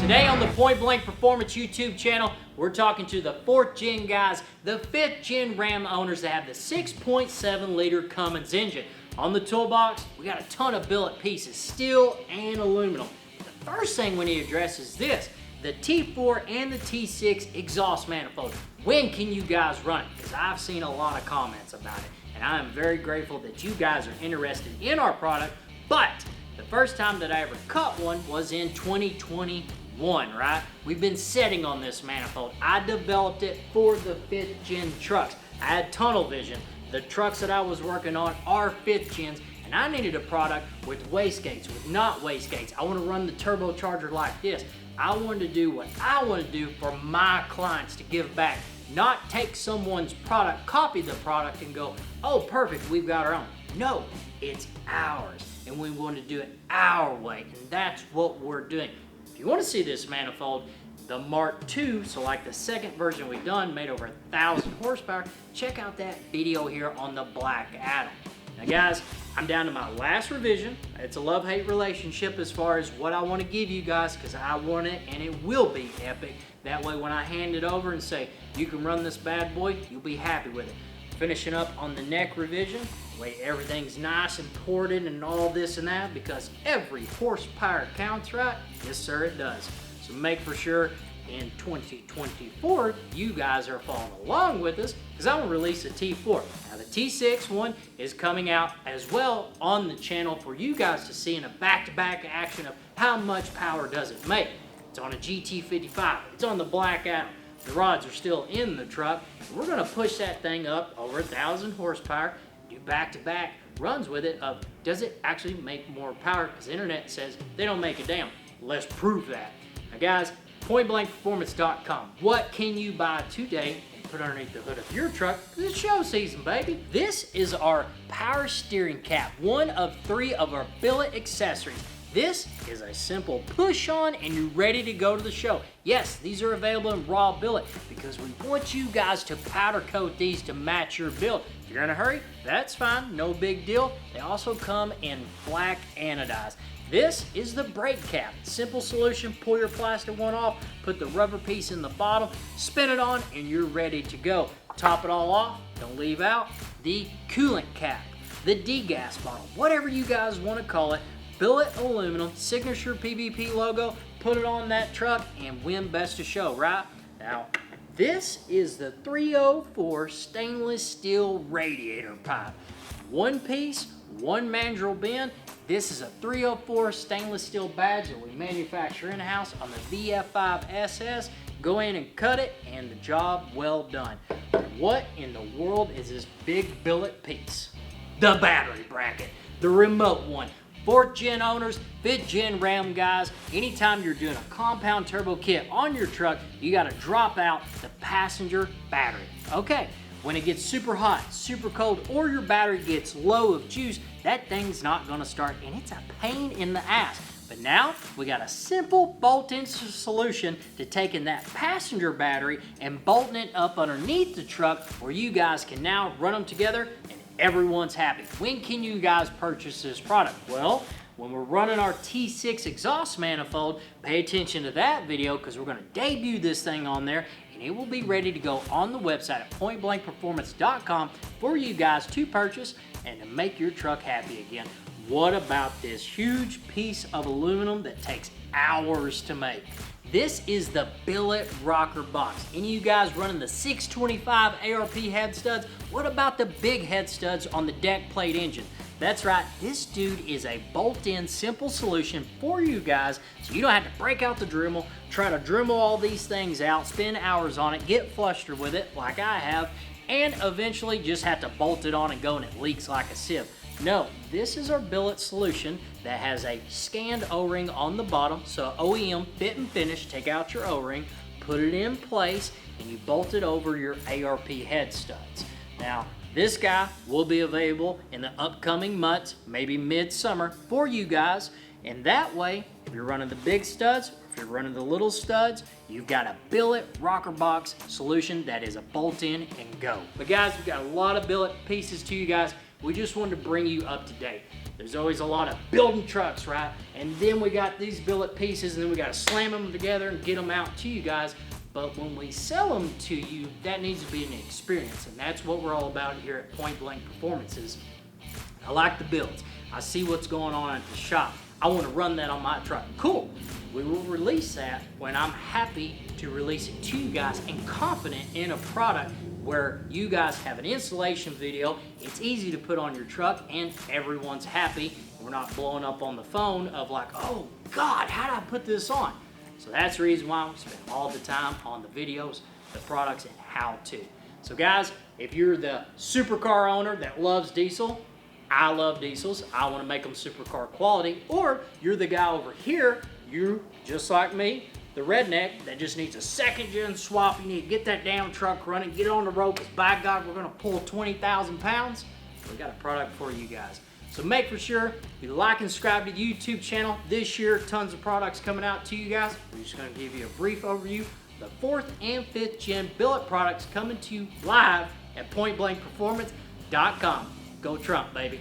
Today on the Point Blank Performance YouTube channel, we're talking to the 4th gen guys, the 5th gen Ram owners that have the 6.7 liter Cummins engine. On the toolbox, we got a ton of billet pieces, steel and aluminum. The first thing we need to address is this, the T4 and the T6 exhaust manifold. When can you guys run it? Because I've seen a lot of comments about it, and I am very grateful that you guys are interested in our product, but the first time that I ever cut one was in 2021, right? We've been sitting on this manifold. I developed it for the 5th gen trucks. I had tunnel vision. The trucks that I was working on are 5th gens, and I needed a product with wastegates, with not wastegates. I want to run the turbocharger like this. I wanted to do what I want to do for my clients to give back, not take someone's product, copy the product, and go, oh, perfect, we've got our own. No, it's ours, and we want to do it our way, and that's what we're doing. If you want to see this manifold, the Mark II, so like the second version we've done, made over 1,000 horsepower, check out that video here on the Black Adam. Now guys, I'm down to my last revision. It's a love-hate relationship as far as what I want to give you guys, because I want it and it will be epic. That way when I hand it over and say, you can run this bad boy, you'll be happy with it. Finishing up on the neck revision, the way everything's nice and ported and all this and that, because every horsepower counts, right? Yes sir, it does. So make for sure in 2024, you guys are following along with us, because I'm going to release a T4. Now the T6 one is coming out as well on the channel for you guys to see in a back-to-back action of how much power does it make. It's on a GT55, it's on the Black Adam. The rods are still in the truck. We're going to push that thing up over 1,000 horsepower, do back-to-back runs with it of, does it actually make more power? Because the internet says they don't make a damn. Let's prove that. Now guys, pointblankperformance.com. What can you buy today and put underneath the hood of your truck? It's show season, baby. This is our power steering cap, one of 3 of our billet accessories. This is a simple push on and you're ready to go to the show. Yes, these are available in raw billet because we want you guys to powder coat these to match your build. If you're in a hurry, that's fine, no big deal. They also come in black anodized. This is the brake cap. Simple solution, pull your plastic one off, put the rubber piece in the bottom, spin it on, and you're ready to go. Top it all off, don't leave out the coolant cap, the degas bottle, whatever you guys want to call it. Billet aluminum, signature PBP logo, put it on that truck and win best of show, right? Now, this is the 304 stainless steel radiator pipe. One piece, one mandrel bend. This is a 304 stainless steel badge that we manufacture in-house on the VF5 SS. Go in and cut it and the job well done. What in the world is this big billet piece? The battery bracket, the remote one. 4th gen owners, 5th gen Ram guys, anytime you're doing a compound turbo kit on your truck, you gotta drop out the passenger battery. Okay, when it gets super hot, super cold, or your battery gets low of juice, that thing's not gonna start and it's a pain in the ass. But now, we got a simple bolt-in solution to taking that passenger battery and bolting it up underneath the truck where you guys can now run them together and everyone's happy. When can you guys purchase this product? Well, when we're running our T6 exhaust manifold, pay attention to that video because we're going to debut this thing on there and it will be ready to go on the website at pointblankperformance.com for you guys to purchase and to make your truck happy again. What about this huge piece of aluminum that takes hours to make? This is the billet rocker box. Any of you guys running the 625 ARP head studs? What about the big head studs on the deck plate engine? That's right, this dude is a bolt-in simple solution for you guys so you don't have to break out the Dremel, try to Dremel all these things out, spend hours on it, get flustered with it like I have, and eventually just have to bolt it on and go and it leaks like a sieve. No, this is our billet solution that has a scanned O-ring on the bottom, so OEM fit and finish, take out your O-ring, put it in place, and you bolt it over your ARP head studs. Now, this guy will be available in the upcoming months, maybe mid-summer, for you guys, and that way, if you're running the big studs, if you're running the little studs, you've got a billet rocker box solution that is a bolt-in and go. But guys, we've got a lot of billet pieces to you guys. We just wanted to bring you up to date. There's always a lot of building trucks, right? And then we got these billet pieces, and then we got to slam them together and get them out to you guys. But when we sell them to you, that needs to be an experience, and that's what we're all about here at Point Blank Performances. I like the builds. I see what's going on at the shop. I want to run that on my truck. Cool. We will release that when I'm happy to release it to you guys and confident in a product where you guys have an installation video. It's easy to put on your truck and everyone's happy. We're not blowing up on the phone of like, oh God, how did I put this on? So that's the reason why we spend all the time on the videos, the products, and how to. So guys, if you're the supercar owner that loves diesel, I love diesels, I want to make them supercar quality, or you're the guy over here, you, just like me, the redneck that just needs a second gen swap, you need to get that damn truck running, get it on the road, because by God, we're going to pull 20,000 pounds. We got a product for you guys. So make for sure you like and subscribe to the YouTube channel. This year, tons of products coming out to you guys. We're just going to give you a brief overview. The 4th and 5th gen billet products coming to you live at pointblankperformance.com. Go Trump, baby.